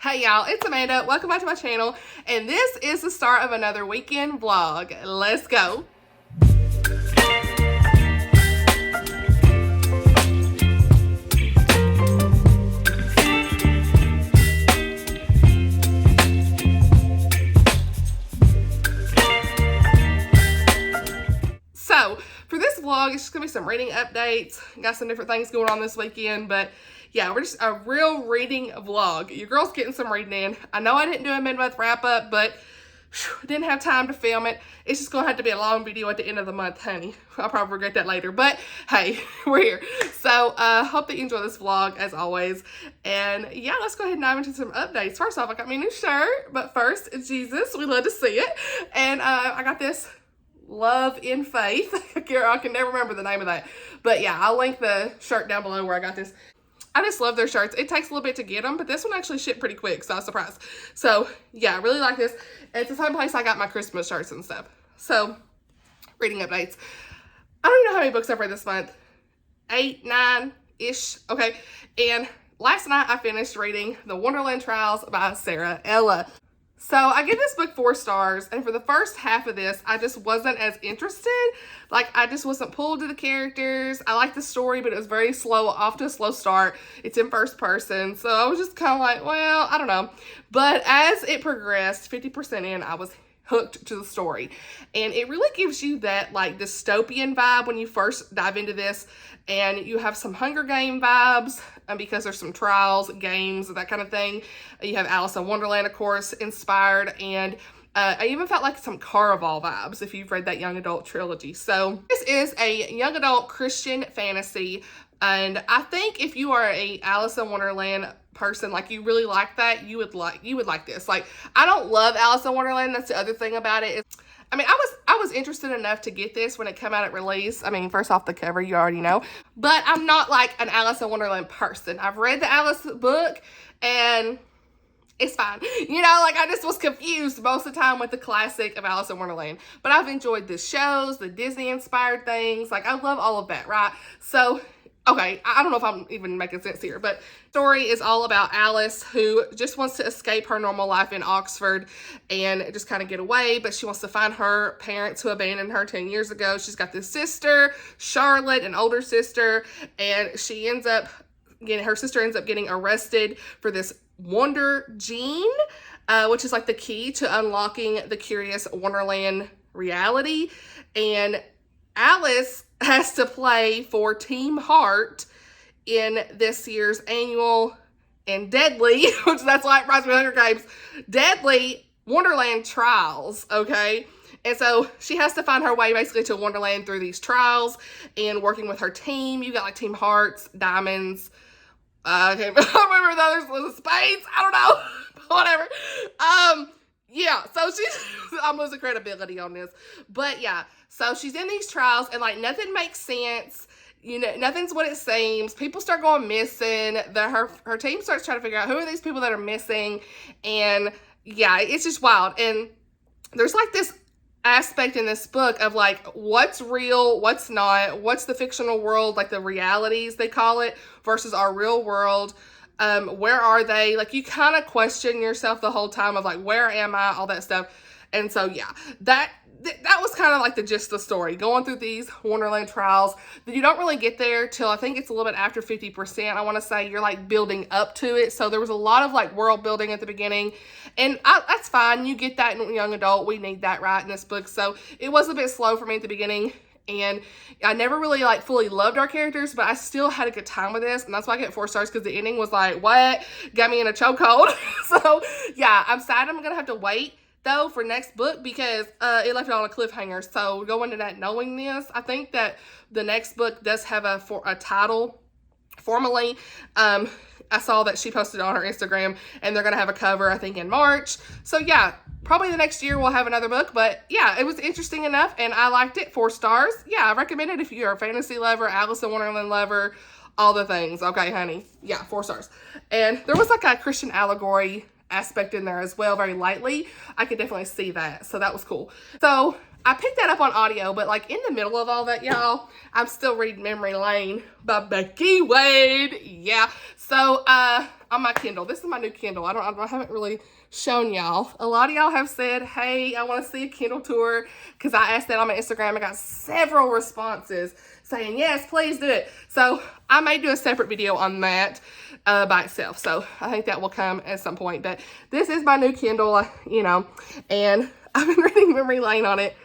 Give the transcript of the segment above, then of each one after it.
Hey y'all, it's Amanda. Welcome back to my channel, and this is the start of another weekend vlog. Let's go. So for this vlog, it's just gonna be some reading updates. Got some different things going on this weekend, but yeah, we're just a real reading vlog. Your girl's getting some reading in. I know I didn't do a mid-month wrap-up, but didn't have time to film it. It's just gonna have to be a long video at the end of the month, honey. I'll probably regret that later, but hey, we're here. So hope that you enjoy this vlog as always. And yeah, let's go ahead and dive into some updates. First off, I got me a new shirt, but first, it's Jesus. We love to see it. And I got this Love in Faith. I can never remember the name of that. But yeah, I'll link the shirt down below where I got this. I just love their shirts. It takes a little bit to get them, but this one actually shipped pretty quick, so I was surprised. So yeah, I really like this. It's the same place I got my Christmas shirts and stuff. So, reading updates. I don't even know how many books I've read this month. 8, 9-ish. Okay. And last night I finished reading The Wonderland Trials by Sarah Ella. So I give this book 4 stars, and for the first half of this, I just wasn't as interested. Like, I just wasn't pulled to the characters. I liked the story, but it was very slow, off to a slow start. It's in first person, so I was just kind of like, well, I don't know. But as it progressed, 50% in, I was hooked to the story. And it really gives you that, like, dystopian vibe when you first dive into this. And you have some Hunger Game vibes because there's some trials, games, that kind of thing. You have Alice in Wonderland, of course, inspired. And I even felt like some Caraval vibes if you've read that young adult trilogy. So this is a young adult Christian fantasy. And I think if you are a Alice in Wonderland person, like you really like that, you would like this. Like, I don't love Alice in Wonderland. That's the other thing about it. I mean, I was interested enough to get this when it came out at release. I mean, first off the cover, you already know. But I'm not like an Alice in Wonderland person. I've read the Alice book and it's fine. You know, like I just was confused most of the time with the classic of Alice in Wonderland. But I've enjoyed the shows, the Disney inspired things. Like, I love all of that, right? So, okay, I don't know if I'm even making sense here, but the story is all about Alice, who just wants to escape her normal life in Oxford and just kind of get away, but she wants to find her parents who abandoned her 10 years ago. She's got this sister, Charlotte, an older sister, and her sister ends up getting arrested for this Wonder Gene, which is like the key to unlocking the curious Wonderland reality. And Alice has to play for Team Heart in this year's annual and deadly, which that's why it reminds me of Hunger Games, deadly Wonderland Trials, okay? And so she has to find her way basically to Wonderland through these trials and working with her team. You got like Team Hearts, Diamonds, I can't remember the others, was it Spades? I don't know, whatever. Yeah, so I'm losing credibility on this, but yeah, so she's in these trials and like nothing makes sense. You know, nothing's what it seems. People start going missing. Her team starts trying to figure out who are these people that are missing. And yeah, it's just wild. And there's like this aspect in this book of like what's real, what's not, what's the fictional world, like the realities they call it, versus our real world. Where are they? Like, you kind of question yourself the whole time of like, where am I? All that stuff. And so yeah, that was kind of like the gist of the story, going through these Wonderland trials. You don't really get there till I think it's a little bit after 50%. I want to say you're like building up to it. So there was a lot of like world building at the beginning, and that's fine. You get that in young adult. We need that right in this book. So it was a bit slow for me at the beginning, and I never really like fully loved our characters, but I still had a good time with this, and that's why I get 4 stars, because the ending was like, what? Got me in a chokehold. So yeah, I'm sad I'm gonna have to wait though for next book because it left it on a cliffhanger. So going into that knowing this, I think that the next book does have a title formally. I saw that she posted on her Instagram, and they're gonna have a cover I think in March. So yeah, probably the next year we'll have another book. But yeah, it was interesting enough and I liked it. 4 stars. Yeah, I recommend it if you're a fantasy lover, Alice in Wonderland lover, all the things. Okay, honey. Yeah, 4 stars. And there was like a Christian allegory aspect in there as well, very lightly. I could definitely see that, so that was cool. So I picked that up on audio, but like in the middle of all that, y'all, I'm still reading Memory Lane by Becky Wade. Yeah, so I'm on my Kindle. This is my new Kindle. I haven't really shown y'all. A lot of y'all have said, hey, I want to see a Kindle tour, because I asked that on my Instagram. I got several responses saying, yes, please do it. So I may do a separate video on that by itself. So I think that will come at some point. But this is my new Kindle, you know, and I've been reading Memory Lane on it.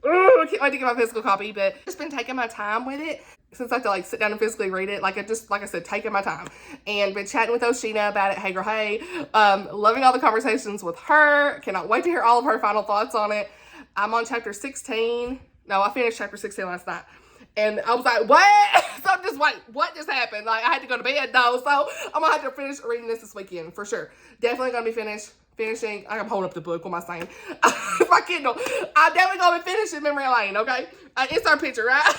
Ooh, I can't wait to get my physical copy, but I've just been taking my time with it since I have to like sit down and physically read it. Like I said, taking my time, and been chatting with Oshina about it. Hey girl, hey, loving all the conversations with her. Cannot wait to hear all of her final thoughts on it. I'm on chapter 16. No, I finished chapter 16 last night. And I was like, what? So I'm just like, what just happened? Like, I had to go to bed though. So I'm gonna have to finish reading this weekend for sure. Definitely gonna be finishing. I'm holding up the book. What am I saying? My Kindle. I'm definitely gonna be finishing Memory Lane, okay? It's our picture, right?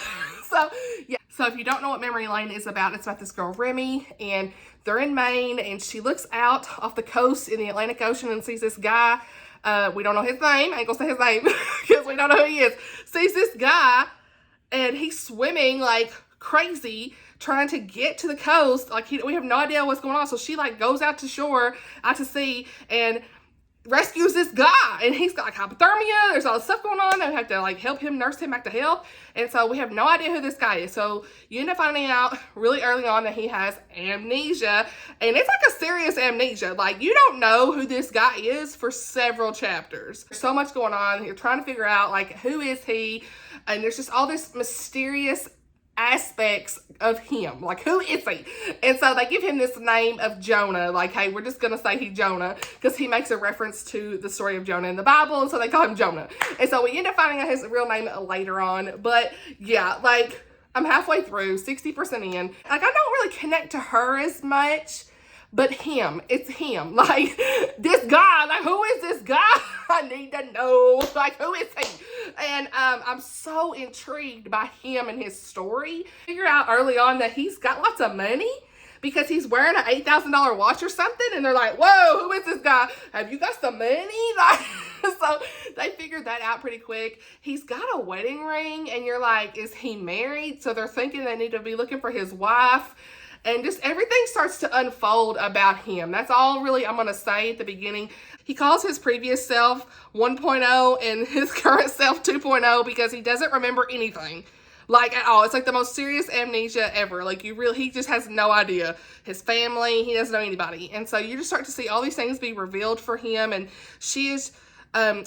So, yeah. So if you don't know what Memory Lane is about, it's about this girl, Remy, and they're in Maine, and she looks out off the coast in the Atlantic Ocean and sees this guy. We don't know his name. I ain't gonna say his name because we don't know who he is. Sees this guy, and he's swimming like crazy, trying to get to the coast. Like, we have no idea what's going on. So she like goes out to shore, out to sea, and rescues this guy. And he's got like hypothermia. There's all this stuff going on. They have to like help him, nurse him back to health. And so we have no idea who this guy is. So you end up finding out really early on that he has amnesia. And it's like a serious amnesia. Like, you don't know who this guy is for several chapters. There's so much going on. You're trying to figure out like, who is he? And there's just all this mysterious aspects of him. Like, who is he? And so they give him this name of Jonah. Like, hey, we're just gonna say he's Jonah because he makes a reference to the story of Jonah in the Bible, and so they call him Jonah. And so we end up finding out his real name later on. But yeah, like, I'm halfway through, 60% in. Like, I don't really connect to her as much, but him, it's him. Like, this guy, like, who is this guy? I need to know, like, who is he? And I'm so intrigued by him and his story. Figured out early on that he's got lots of money because he's wearing an $8,000 watch or something. And they're like, whoa, who is this guy? Have you got some money? Like, so they figured that out pretty quick. He's got a wedding ring, and you're like, is he married? So they're thinking they need to be looking for his wife. And just everything starts to unfold about him. That's all really I'm going to say at the beginning. He calls his previous self 1.0 and his current self 2.0 because he doesn't remember anything. Like, at all. It's like the most serious amnesia ever. Like, he just has no idea. His family, he doesn't know anybody. And so you just start to see all these things be revealed for him. And she is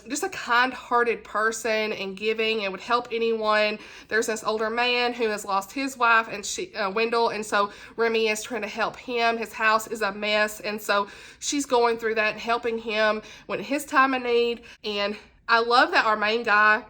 just a kind-hearted person and giving and would help anyone. There's this older man who has lost his wife, and Wendell, and so Remy is trying to help him. His house is a mess, and so she's going through that and helping him when his time of need. And I love that our main guy,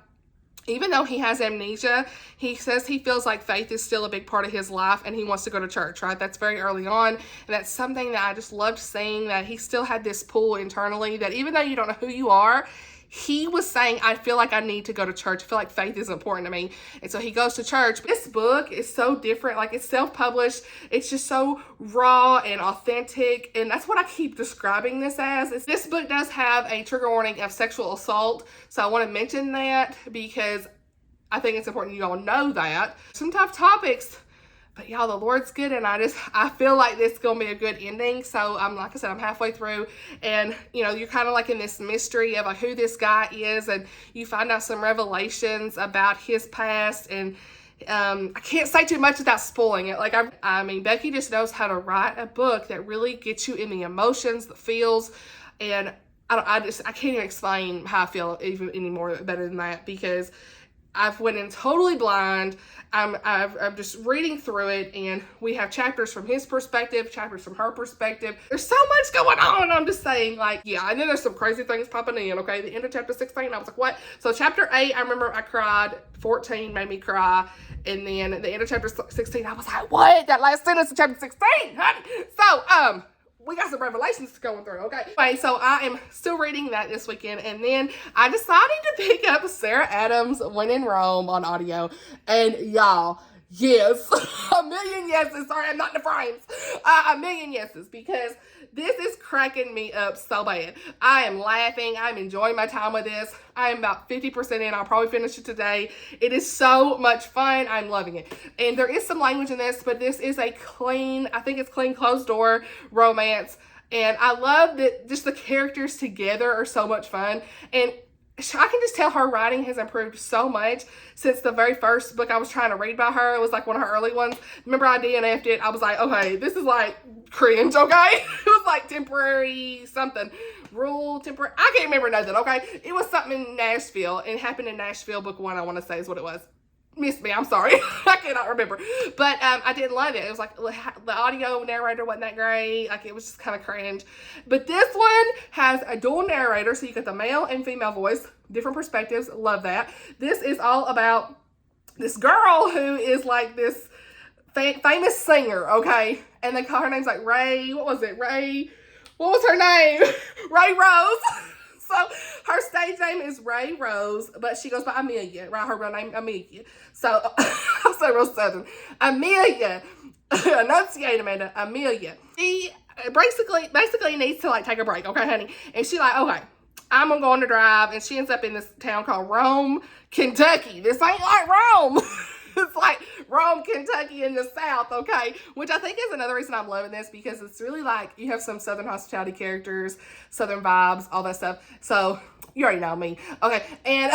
even though he has amnesia, he says he feels like faith is still a big part of his life, and he wants to go to church, right? That's very early on, and that's something that I just loved seeing, that he still had this pull internally, that even though you don't know who you are, he was saying, I feel like I need to go to church. I feel like faith is important to me. And so he goes to church. This book is so different. Like, it's self-published. It's just so raw and authentic. And that's what I keep describing this as. This book does have a trigger warning of sexual assault. So I want to mention that because I think it's important you all know that. Some tough topics, but y'all, the Lord's good, and I feel like this is going to be a good ending. So like I said, I'm halfway through, and you know, you're kind of like in this mystery of like who this guy is, and you find out some revelations about his past, and I can't say too much without spoiling it. Like, I mean, Becky just knows how to write a book that really gets you in the emotions, the feels, and I can't even explain how I feel even any more better than that, because I've went in totally blind. I'm just reading through it, and we have chapters from his perspective, chapters from her perspective. There's so much going on. I'm just saying, like, yeah, and then there's some crazy things popping in, okay? The end of chapter 16, I was like, what? So chapter 8, I remember I cried. 14 made me cry. And then at the end of chapter 16, I was like, what? That last sentence of chapter 16, honey. So, we got some revelations going through, okay? Anyway, so I am still reading that this weekend, and then I decided to pick up Sarah Adams' When in Rome on audio, and y'all, yes. A million yeses. Sorry, I'm not in the frames. A million yeses, because this is cracking me up so bad. I am laughing. I'm enjoying my time with this. I am about 50% in. I'll probably finish it today. It is so much fun. I'm loving it. And there is some language in this, but this is a clean, I think it's clean, closed door romance. And I love that just the characters together are so much fun. And I can just tell her writing has improved so much since the very first book I was trying to read by her. It was like one of her early ones. Remember, I DNF'd it. I was like, okay, this is like cringe, okay? It was like temporary something. Temporary. I can't remember nothing, okay? It was something in Nashville. It happened in Nashville, book 1, I want to say is what it was. Missed me, I'm sorry. I cannot remember. But I didn't love it. It was like the audio narrator wasn't that great. Like, it was just kind of cringe. But this one has a dual narrator, so you get the male and female voice, different perspectives. Love that. This is all about this girl who is like this famous singer, okay? And they call her name's like Ray. What was it? Ray. What was her name? Ray Rose. So her stage name is Ray Rose, but she goes by Amelia, right? Her real name, Amelia. So I'll say real southern. Amelia. Enunciate, Amanda. Amelia. She basically needs to like take a break, okay, honey? And she like, okay, I'm gonna go on the drive, and she ends up in this town called Rome, Kentucky. This ain't like Rome. It's like Rome, Kentucky in the South, okay? Which I think is another reason I'm loving this, because it's really like you have some Southern hospitality characters, Southern vibes, all that stuff. So you already know me, okay? And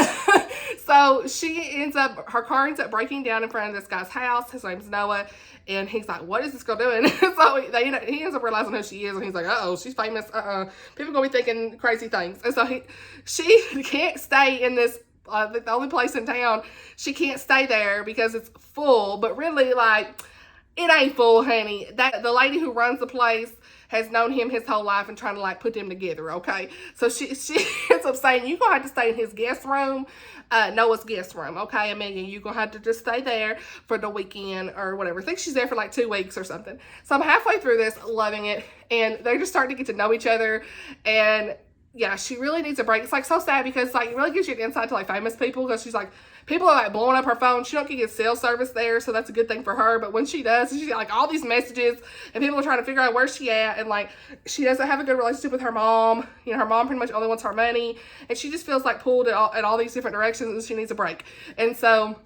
so her car ends up breaking down in front of this guy's house. His name's Noah. And he's like, what is this girl doing? So he ends up realizing who she is. And he's like, uh-oh, she's famous. People gonna be thinking crazy things. And so she can't stay in this the only place in town. She can't stay there because it's full, but really, like, it ain't full, honey. The lady who runs the place has known him his whole life and trying to like put them together, okay? So she ends up saying, you're gonna have to stay in his guest room, Noah's guest room, okay, Amelia? You're gonna have to just stay there for the weekend or whatever. I think she's there for like 2 weeks or something. So I'm halfway through this, loving it, and they're just starting to get to know each other. And yeah, she really needs a break. It's like so sad, because like it really gives you an insight to like famous people, because she's like, people are like blowing up her phone. She don't get cell service there, so that's a good thing for her. But when she does, she's got like all these messages, and people are trying to figure out where she at, and like she doesn't have a good relationship with her mom. You know, her mom pretty much only wants her money, and she just feels like pulled at all these different directions, and she needs a break. And so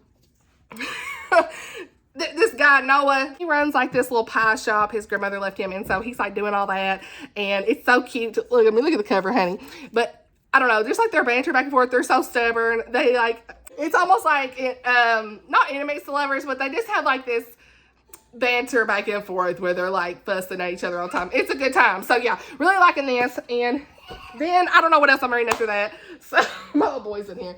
this guy, Noah, he runs like this little pie shop his grandmother left him. And so he's like doing all that. And it's so cute. Look at the cover, honey. But I don't know, just like their banter back and forth. They're so stubborn. They like, it's almost like, not enemies to lovers, but they just have like this banter back and forth where they're like fussing at each other all the time. It's a good time. So yeah, really liking this. And then I don't know what else I'm reading after that. So my little boy's in here.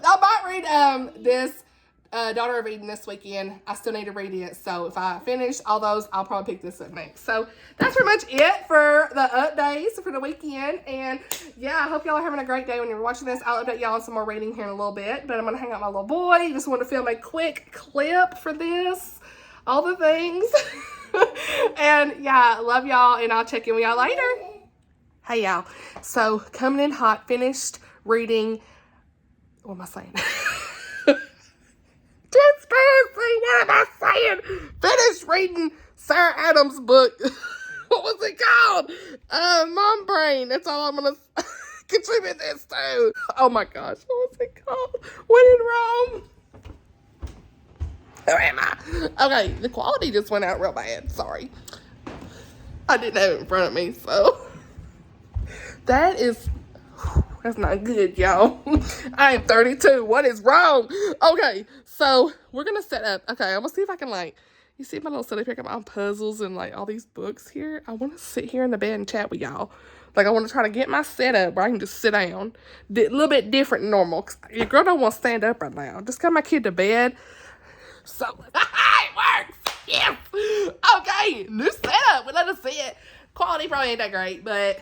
I might read this Daughter of Eden this weekend. I still need to read it. So if I finish all those, I'll probably pick this up next. So that's pretty much it for the updates for the weekend. And yeah, I hope y'all are having a great day when you're watching this. I'll update y'all on some more reading here in a little bit. But I'm going to hang out my little boy. Just want to film a quick clip for this. All the things. And yeah, love y'all. And I'll check in with y'all later. Hey y'all. So coming in hot. Finished reading. What am I saying? Transparency, what am I saying? Finished reading Sarah Adams' book. What was it called? Mom Brain. That's all I'm going to contribute this to. Oh my gosh, what was it called? When in Rome? Where am I? Okay, the quality just went out real bad. Sorry. I didn't have it in front of me, so. That's not good, y'all. I am 32. What is wrong? Okay, so we're going to set up. Okay, I'm going to see if I can, like, you see my little setup here? I got my puzzles and, like, all these books here. I want to sit here in the bed and chat with y'all. Like, I want to try to get my setup where I can just sit down. A little bit different than normal. 'Cause your girl don't want to stand up right now. Just got my kid to bed. So, it works. Yes. Okay, new setup. Let us see it. Quality probably ain't that great, but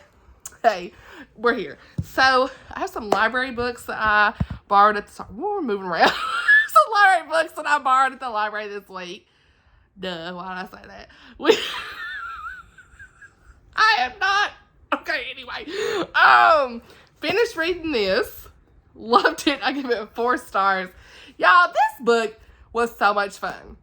hey, we're here. So I have some library books that I borrowed at the, we're moving around. Some library books that I borrowed at the library this week. Duh, why did I say that? I am not. Okay, anyway. Finished reading this. Loved it. I give it 4 stars. Y'all, this book was so much fun.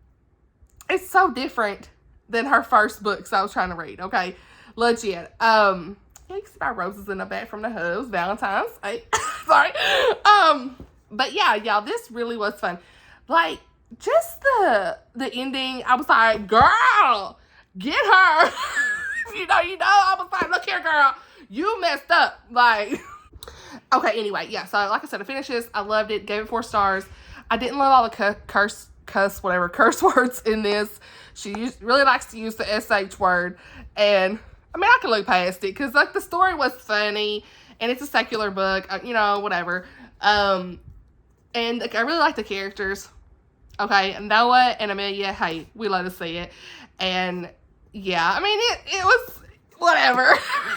It's so different than her first books I was trying to read, okay? Legit. Yeah, you can see my roses in the back from the hose. Valentine's. Sorry. But yeah, y'all, this really was fun. Like, just the ending, I was like, girl, get her. you know, I was like, look here, girl, you messed up. Like, okay, anyway, yeah, so like I said, I finished this. I loved it, gave it 4 stars. I didn't love all the curse words in this. She really likes to use the SH word, and I mean, I can look past it, because, like, the story was funny, and it's a secular book, you know, whatever. And like, I really like the characters. Okay, Noah and Amelia, hey, we love to see it. And yeah, I mean, it was whatever.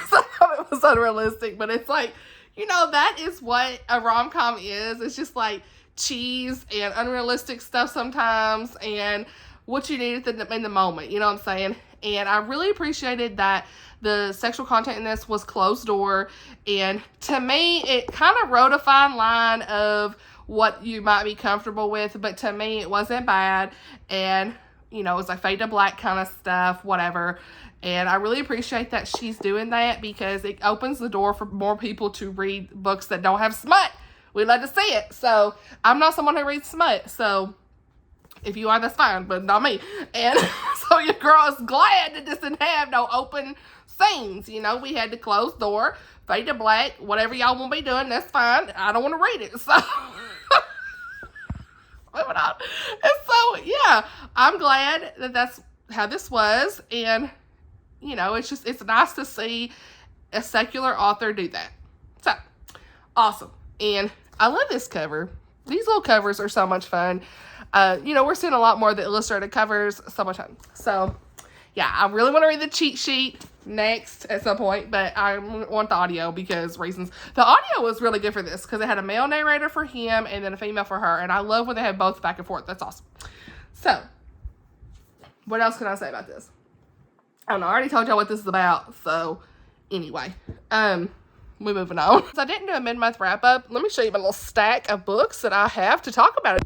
Some of it was unrealistic, but it's like, you know, that is what a rom-com is. It's just like cheese and unrealistic stuff sometimes, and what you need in the moment, you know what I'm saying? And I really appreciated that the sexual content in this was closed door, and to me, it kind of rode a fine line of what you might be comfortable with, but to me, it wasn't bad, and, you know, it was like fade to black kind of stuff, whatever, and I really appreciate that she's doing that, because it opens the door for more people to read books that don't have smut. We love to see it. So, I'm not someone who reads smut, so if you are, that's fine, but not me. And so your girl is glad that this didn't have no open scenes. You know, we had to close door, fade to black, whatever y'all want to be doing, that's fine. I don't want to read it, so moving on. And so, yeah, I'm glad that that's how this was, and, you know, it's nice to see a secular author do that. So, awesome. And I love this cover. These little covers are so much fun. You know, we're seeing a lot more of the illustrated covers. So much fun. So, yeah, I really want to read the cheat sheet next at some point, but I want the audio because reasons. The audio was really good for this because it had a male narrator for him and then a female for her, and I love when they have both back and forth. That's awesome. So, what else can I say about this? I don't know. I already told y'all what this is about, so anyway, we're moving on. So I didn't do a mid-month wrap-up. Let me show you my little stack of books that I have to talk about.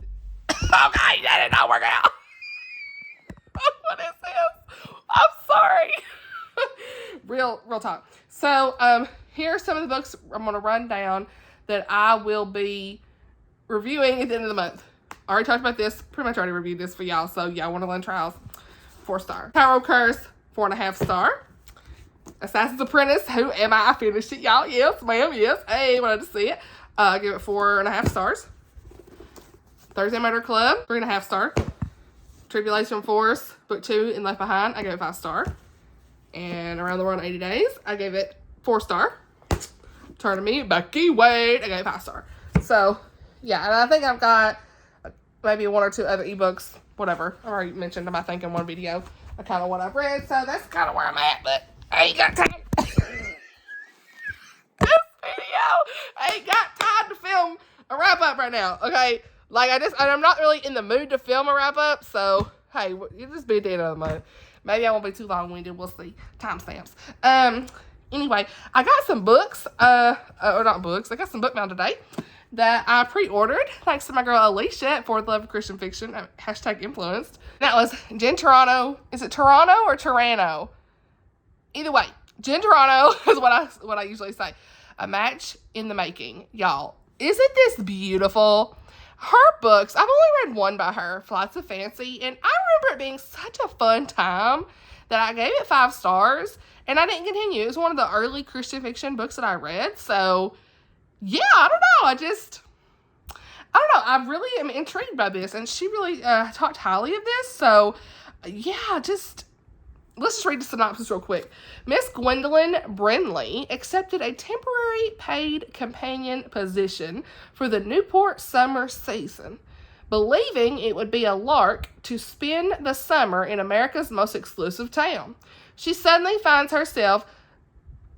Okay, that did not work out. What is this? I'm sorry. Real talk. So, here are some of the books I'm going to run down that I will be reviewing at the end of the month. I already talked about this. Pretty much already reviewed this for y'all. So, yeah, Wonderland Trials, 4-star. Tarot Curse, 4.5-star. Assassin's Apprentice, Who Am I? I finished it, y'all. Yes, ma'am, yes. Hey, wanted to see it. I give it 4.5 stars. Thursday Motor Club, 3.5 star. Tribulation Force, Book 2 and Left Behind, I gave it 5 star. And Around the World in 80 Days, I gave it 4 star. Turn to Me, Becky Wade, I gave it 5 star. So, yeah, and I think I've got maybe 1 or 2 other ebooks, whatever. I already mentioned them, I think, in one video. I kind of what I've read, so that's kind of where I'm at, but I ain't got time. This video, I ain't got time to film a wrap-up right now, okay? Like, I'm not really in the mood to film a wrap-up, so, hey, you just be at the end of the month. Maybe I won't be too long-winded. We'll see. Timestamps. Anyway, I got some books, or not books, I got some Bookbound today that I pre-ordered, thanks to my girl Alicia at For the Love of Christian Fiction, #influenced. That was Jen Toronto. Is it Toronto or Toronto? Either way, Jen Toronto is what I usually say. A Match in the Making. Y'all, isn't this beautiful? Her books, I've only read one by her, Flights of Fancy, and I remember it being such a fun time that I gave it 5 stars, and I didn't continue. It was one of the early Christian fiction books that I read, so, yeah, I don't know. I really am intrigued by this, and she really talked highly of this, so, yeah, let's just read the synopsis real quick. Miss Gwendolyn Brindley accepted a temporary paid companion position for the Newport summer season, believing it would be a lark to spend the summer in America's most exclusive town. She suddenly finds herself,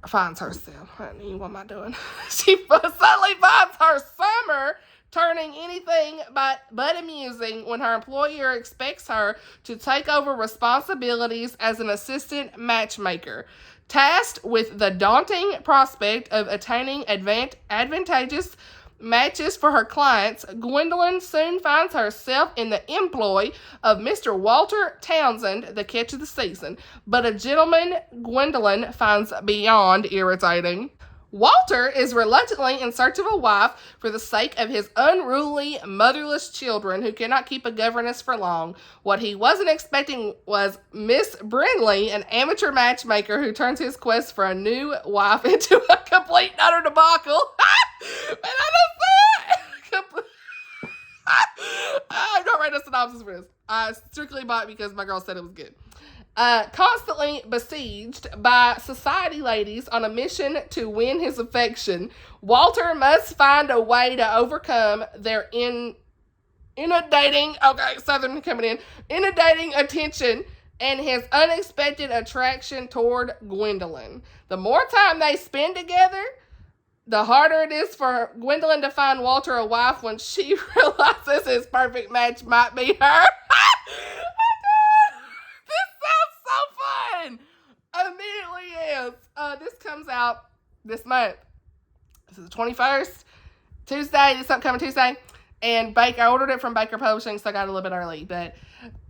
honey, what am I doing? She suddenly finds her summer turning anything but amusing when her employer expects her to take over responsibilities as an assistant matchmaker, tasked with the daunting prospect of attaining advantageous matches for her clients, Gwendolyn soon finds herself in the employ of Mr. Walter Townsend, the catch of the season, but a gentleman Gwendolyn finds beyond irritating. Walter is reluctantly in search of a wife for the sake of his unruly, motherless children who cannot keep a governess for long. What he wasn't expecting was Miss Brindley, an amateur matchmaker who turns his quest for a new wife into a complete and utter debacle. And I don't say it. I'm not writing a synopsis for this. I strictly bought it because my girl said it was good. Constantly besieged by society ladies on a mission to win his affection, Walter must find a way to overcome their inundating attention and his unexpected attraction toward Gwendolyn. The more time they spend together, the harder it is for Gwendolyn to find Walter a wife when she realizes his perfect match might be her. Immediately is. This comes out this month. This is the 21st. Tuesday. This upcoming Tuesday. And I ordered it from Baker Publishing, so I got it a little bit early. But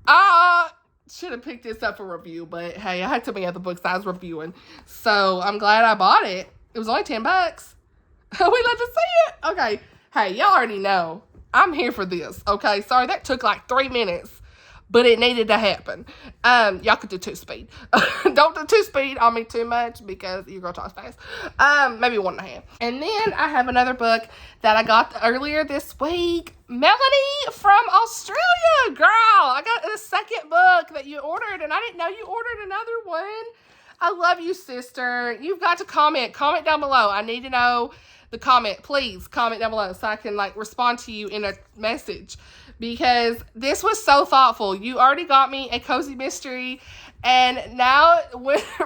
I should have picked this up for review. But hey, I had so many other books I was reviewing. So I'm glad I bought it. It was only $10. We love to see it. Okay. Hey, y'all already know. I'm here for this. Okay. Sorry, that took like 3 minutes. But it needed to happen. Y'all could do 2-speed. Don't do 2-speed on me too much because your girl talks fast. Maybe 1.5. And then I have another book that I got earlier this week. Melanie from Australia, girl. I got the second book that you ordered, and I didn't know you ordered another one. I love you, sister. You've got to comment. Comment down below. I need to know the comment. Please comment down below so I can respond to you in a message. Because this was so thoughtful. You already got me a cozy mystery. And now,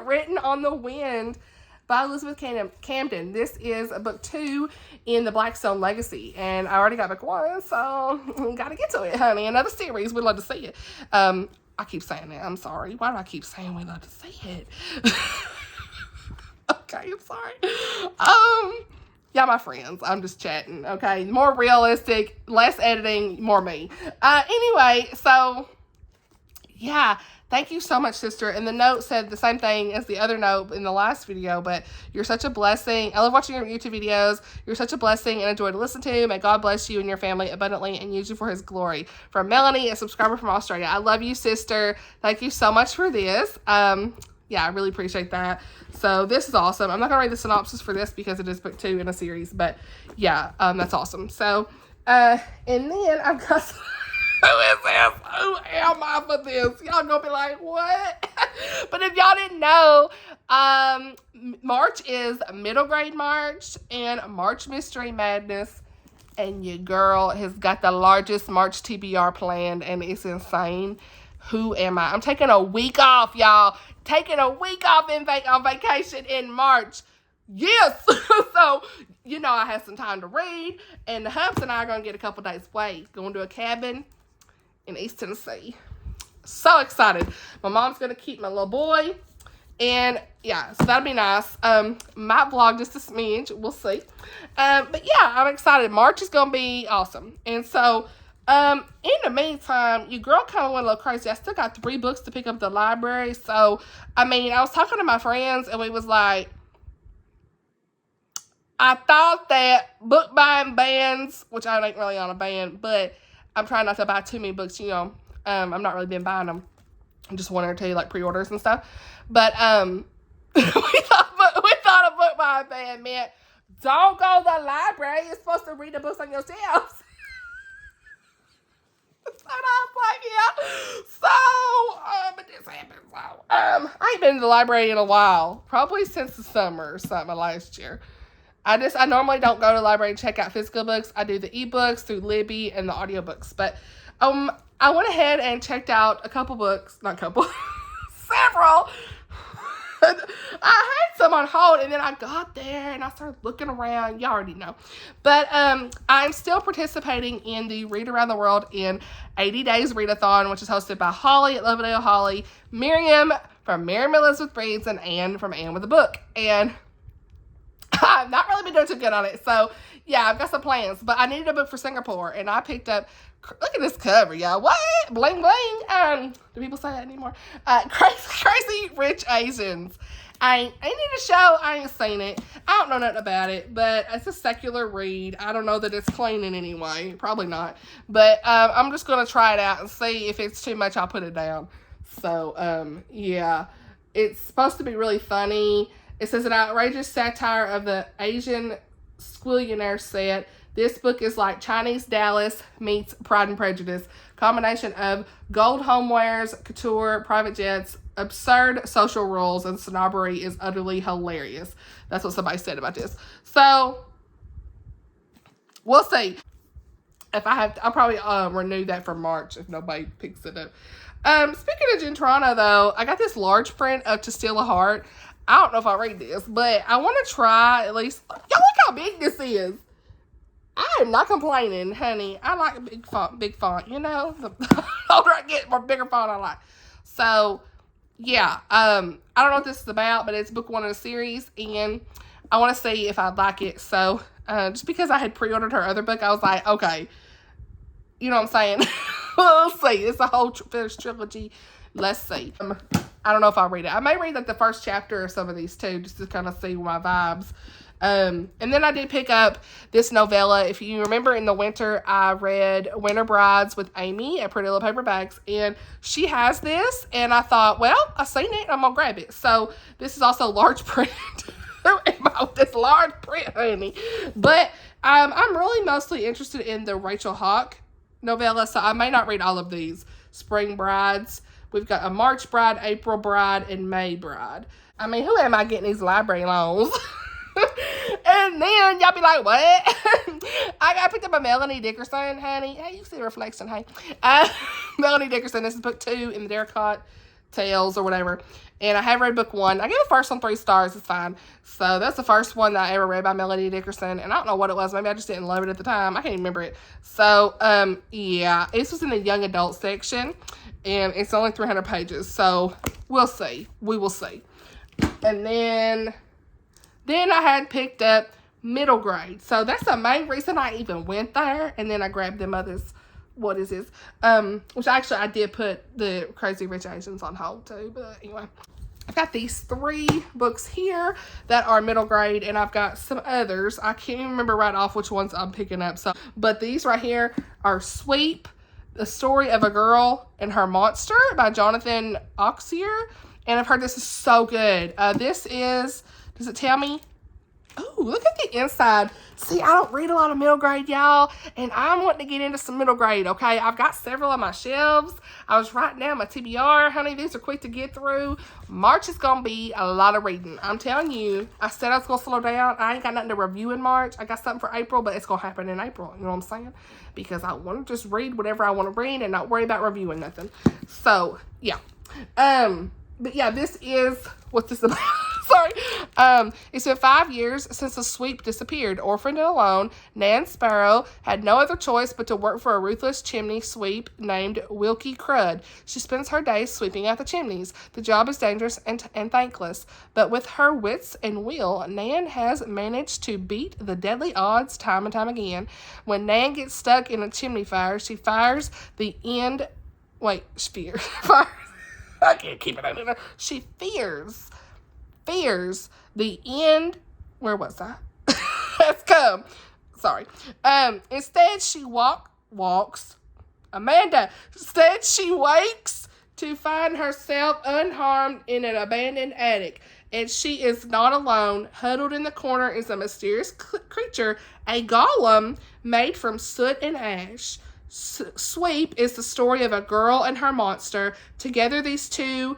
Written on the Wind by Elizabeth Camden. This is book 2 in the Blackstone Legacy. And I already got book 1, so we got to get to it, honey. Another series. We'd love to see it. I keep saying that. I'm sorry. Why do I keep saying we'd love to see it? Okay, I'm sorry. Y'all my friends. I'm just chatting, okay? More realistic, less editing, more me. Anyway, so, yeah. Thank you so much, sister. And the note said the same thing as the other note in the last video, but you're such a blessing. I love watching your YouTube videos. You're such a blessing and a joy to listen to. May God bless you and your family abundantly and use you for his glory. From Melanie, a subscriber from Australia. I love you, sister. Thank you so much for this. Yeah, I really appreciate that. So this is awesome. I'm not going to read the synopsis for this because it is book 2 in a series, but yeah, that's awesome. So, and then I've got, who is this? Who am I for this? Y'all going to be like, what? But if y'all didn't know, March is middle grade March and March Mystery Madness. And your girl has got the largest March TBR planned, and it's insane. Who am I? I'm taking a week off, y'all. Taking a week off on vacation in March. Yes. So, you know, I have some time to read. And the Humps and I are going to get a couple days away. Going to a cabin in East Tennessee. So excited. My mom's going to keep my little boy. And, yeah, so that'll be nice. Might vlog just a smidge. We'll see. But, yeah, I'm excited. March is going to be awesome. And so, in the meantime, your girl kind of went a little crazy. I still got 3 books to pick up at the library. So, I mean, I was talking to my friends and we was like, I thought that book buying bans, which I ain't really on a ban, but I'm trying not to buy too many books, you know. I'm not really been buying them. Just 1 or 2, like, pre-orders and stuff. But, we thought a book buying ban meant don't go to the library. You're supposed to read the books on yourself. And I was like, yeah. So, but this happened. So, I ain't been to the library in a while. Probably since the summer or something last year. I normally don't go to the library and check out physical books. I do the ebooks through Libby and the audiobooks. But, I went ahead and checked out a couple books. Not a couple. Several. I had some on hold, and then I got there, and I started looking around. You already know. But I'm still participating in the Read Around the World in 80 Days Readathon, which is hosted by Holly at Loverdale Holly, Miriam from Miriam Elizabeth Reads, and Anne from Anne with a Book. And I've not really been doing too good on it. So, yeah, I've got some plans, but I needed a book for Singapore, and I picked up, look at this cover, y'all. What? Bling, bling. Do people say that anymore? Crazy Rich Asians. I need a show. I ain't seen it. I don't know nothing about it, but it's a secular read. I don't know that it's clean in any way. Probably not. But I'm just going to try it out and see if it's too much, I'll put it down. So, yeah. It's supposed to be really funny. It says an outrageous satire of the Asian squillionaire set. This book is like Chinese Dallas meets Pride and Prejudice. Combination of gold homewares, couture, private jets, absurd social rules, and snobbery is utterly hilarious. That's what somebody said about this. So, we'll see. If I have to, I'll probably renew that for March if nobody picks it up. Speaking of Jen Toronto, though, I got this large print of To Steal a Heart. I don't know if I'll read this, but I want to try at least. Y'all look how big this is. I am not complaining, honey. I like big font, you know. The older I get, the bigger font I like. So, yeah. I don't know what this is about, but it's book 1 in a series, and I want to see if I'd like it. So, just because I had pre-ordered her other book, I was like, okay. You know what I'm saying? We'll see. It's a whole finished trilogy. Let's see. I don't know if I'll read it. I may read like the first chapter of some of these too, just to kind of see my vibes. And then I did pick up this novella. If you remember in the winter, I read Winter Brides with Amy at Pretty Little Paperbacks, and she has this, and I thought, well, I've seen it, I'm gonna grab it. So this is also large print. This large print, honey. But I'm really mostly interested in the Rachel Hawk novella, so I may not read all of these. Spring Brides. We've got a March Bride, April Bride, and May Bride. I mean, who am I getting these library loans? And then y'all be like, what? I picked up a Melanie Dickerson, honey. Hey, you see the reflection, hey. Melanie Dickerson, this is book 2 in the Daracot Tales or whatever. And I have read book 1. I gave the first one 3 stars. It's fine. So that's the first one that I ever read by Melanie Dickerson. And I don't know what it was. Maybe I just didn't love it at the time. I can't even remember it. So, yeah. This was in the young adult section. And it's only 300 pages. So, we'll see. We will see. And then I had picked up middle grade. So, that's the main reason I even went there. And then I grabbed them others. What is this? Which actually I did put the Crazy Rich Asians on hold too, but anyway. I've got these 3 books here that are middle grade, and I've got some others. I can't even remember right off which ones I'm picking up. So, but these right here are Sweep, The Story of a Girl and Her Monster by Jonathan Auxier. And I've heard this is so good. This is, does it tell me? Oh, look at the inside. See, I don't read a lot of middle grade, y'all, and I'm wanting to get into some middle grade, okay? I've got several on my shelves. I was writing down my TBR. Honey, these are quick to get through. March is going to be a lot of reading. I'm telling you, I said I was going to slow down. I ain't got nothing to review in March. I got something for April, but it's going to happen in April. You know what I'm saying? Because I want to just read whatever I want to read and not worry about reviewing nothing. So, yeah. But yeah, this is, what's this about? Sorry. It's been 5 years since the Sweep disappeared. Orphaned and alone, Nan Sparrow had no other choice but to work for a ruthless chimney sweep named Wilkie Crud. She spends her days sweeping out the chimneys. The job is dangerous and thankless, but with her wits and will, Nan has managed to beat the deadly odds time and time again. When Nan gets stuck in a chimney fire, she fires the end... Wait, spear. Fire. I can't keep it under there. She fears the end. Where was I? Let's come. Sorry. Instead, she walks. Amanda. Instead, she wakes to find herself unharmed in an abandoned attic. And she is not alone. Huddled in the corner is a mysterious creature, a golem made from soot and ash. Sweep is the story of a girl and her monster. Together, these two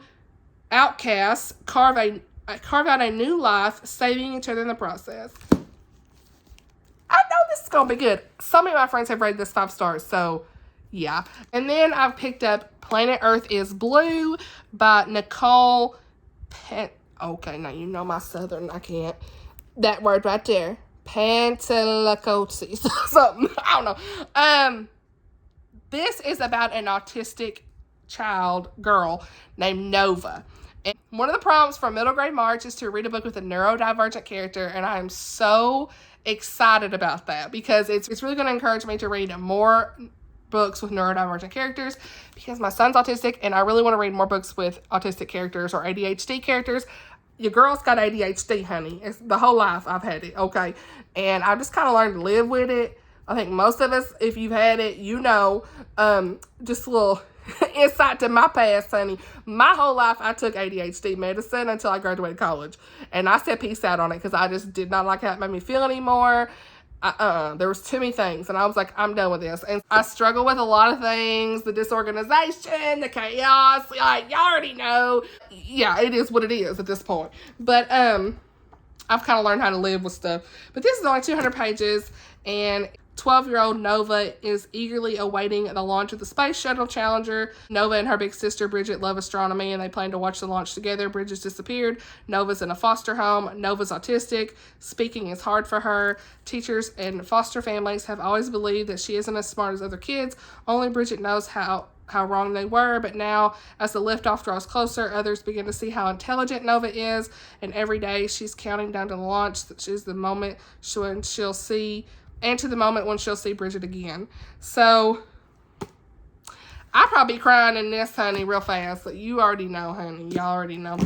outcasts carve out a new life, saving each other in the process. I know this is going to be good. So many of my friends have rated this 5 stars, so yeah. And then I've picked up Planet Earth is Blue by Nicole Okay, now you know my Southern. I can't. That word right there. Pantalacosis. Something. I don't know. This is about an autistic girl named Nova. One of the prompts for middle grade March is to read a book with a neurodivergent character, and I am so excited about that because it's really going to encourage me to read more books with neurodivergent characters because my son's autistic, and I really want to read more books with autistic characters or ADHD characters. Your girl's got ADHD, honey. It's the whole life I've had it, okay? And I just kind of learned to live with it. I think most of us, if you've had it, you know, just a little insight to my past, honey. My whole life, I took ADHD medicine until I graduated college. And I said peace out on it because I just did not like how it made me feel anymore. There was too many things. And I was like, I'm done with this. And I struggle with a lot of things. The disorganization, the chaos. Like, y'all already know. Yeah, it is what it is at this point. But I've kind of learned how to live with stuff. But this is only 200 pages. And 12-year-old Nova is eagerly awaiting the launch of the Space Shuttle Challenger. Nova and her big sister Bridget love astronomy, and they plan to watch the launch together. Bridget's disappeared. Nova's in a foster home. Nova's autistic. Speaking is hard for her. Teachers and foster families have always believed that she isn't as smart as other kids. Only Bridget knows how wrong they were, but now as the liftoff draws closer, others begin to see how intelligent Nova is, and every day she's counting down to the launch. That is the moment when she'll see Bridget again. So I'll probably be crying in this, honey, real fast. But you already know, honey. Y'all already know.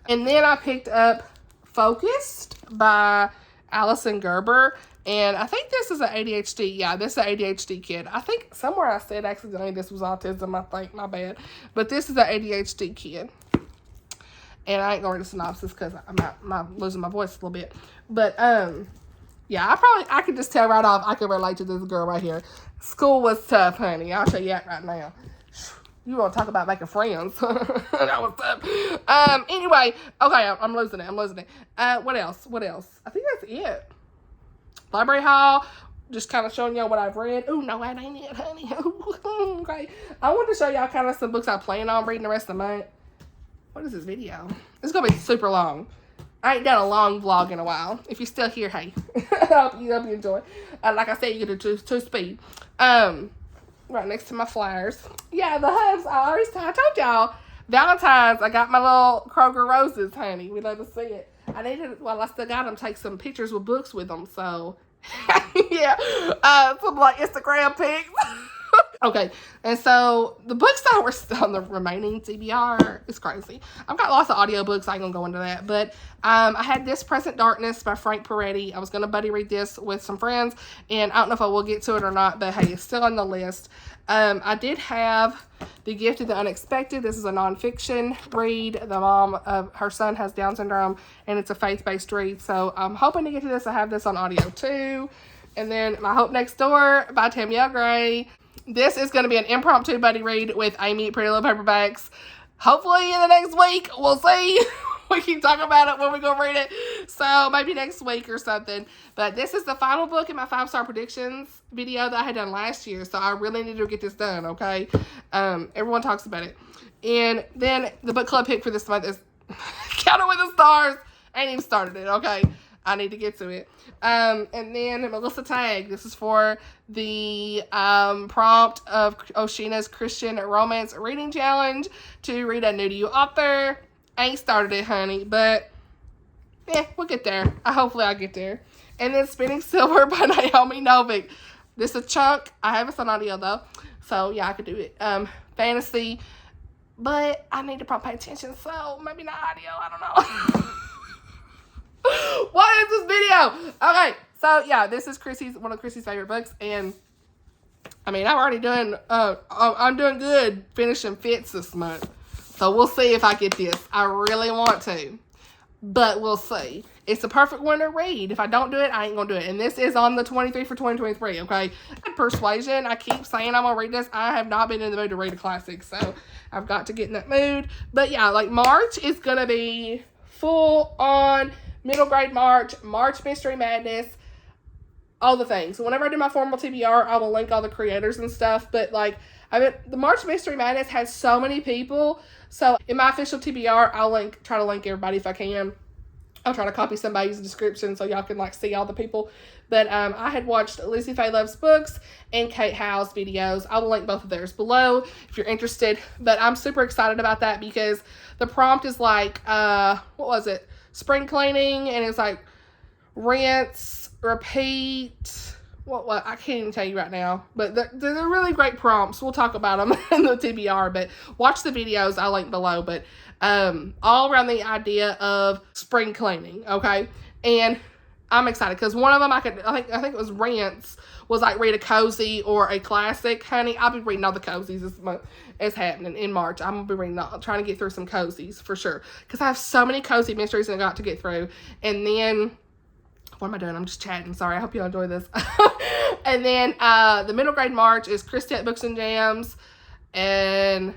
And then I picked up Focused by Allison Gerber. And I think this is an ADHD. Yeah, this is an ADHD kid. I think somewhere I said accidentally this was autism. I think, my bad. But this is an ADHD kid. And I ain't going to read the synopsis because I'm losing my voice a little bit. But, yeah, I could just tell right off I can relate to this girl right here. School was tough, honey. I'll show you that right now. You want to talk about making friends. That was tough. Anyway, okay, I'm losing it. What else? I think that's it. Library haul. Just kind of showing y'all what I've read. Oh, no, that ain't it, honey. Okay. I wanted to show y'all kind of some books I plan on reading the rest of the month. What is this video? It's going to be super long. I ain't done a long vlog in a while. If you're still here, hey. I hope you enjoy. Like I said, you get a two speed. Right next to my flowers. Yeah, the hubs. I told y'all. Valentine's, I got my little Kroger roses, honey. We love to see it. I needed, while I still got them, take some pictures with books with them. So, yeah. Some like Instagram pics. Okay, and so the books that were still on the remaining TBR is crazy. I've got lots of audiobooks. I ain't gonna go into that, but I had This Present Darkness by Frank Peretti. I was gonna buddy read this with some friends, and I don't know if I will get to it or not, but hey, it's still on the list. I did have The Gift of the Unexpected. This is a nonfiction read. The mom of her son has Down syndrome, and it's a faith-based read, so I'm hoping to get to this. I have this on audio too. And then My Hope Next Door by Tamia Gray. This is going to be an impromptu buddy read with Amy at Pretty Little Paperbacks. Hopefully in the next week. We'll see. We keep talking about it when we go read it. So maybe next week or something. But this is the final book in my 5-star predictions video that I had done last year. So I really need to get this done, okay? Everyone talks about it. And then the book club pick for this month is Count It With the Stars. I ain't even started it, okay? I need to get to it. And then Melissa Tagg. This is for the prompt of Oshina's Christian Romance Reading Challenge to read a new to you author. I ain't started it, honey, but we'll get there. Hopefully I'll get there. And then Spinning Silver by Naomi Novik. This is a chunk. I have it on audio though, so yeah, I could do it. Fantasy, but I need to probably pay attention, so maybe not audio. I don't know. What is this video? Okay, so yeah, this is one of Chrissy's favorite books, and I mean, I'm doing good finishing Fits this month, so we'll see if I get this. I really want to, but we'll see. It's the perfect one to read. If I don't do it, I ain't gonna do it, and this is on the 23 for 2023, okay? Persuasion, I keep saying I'm gonna read this. I have not been in the mood to read a classic, so I've got to get in that mood. But yeah, like March is gonna be full on middle grade March Mystery Madness, all the things. So whenever I do my formal TBR, I will link all the creators and stuff. But like, the March Mystery Madness has so many people. So in my official TBR, I'll try to link everybody if I can. I'll try to copy somebody's description so y'all can like see all the people. But I had watched Lucy Faye Loves Books and Kate Howe's videos. I will link both of theirs below if you're interested. But I'm super excited about that because the prompt is like, what was it? Spring cleaning, and it's like rinse, repeat. What I can't even tell you right now, but they're really great prompts. We'll talk about them in the TBR, but watch the videos. I'll link below. But all around the idea of spring cleaning, okay? And I'm excited because one of them I think it was rinse, was like read a cozy or a classic. Honey, I'll be reading all the cozies this month. It's happening in March. I'm gonna be reading trying to get through some cozies for sure because I have so many cozy mysteries that I got to get through. And then what am I doing? I'm just chatting. Sorry. I hope you enjoy this. And then the middle grade March is Christy at Books and Jams. And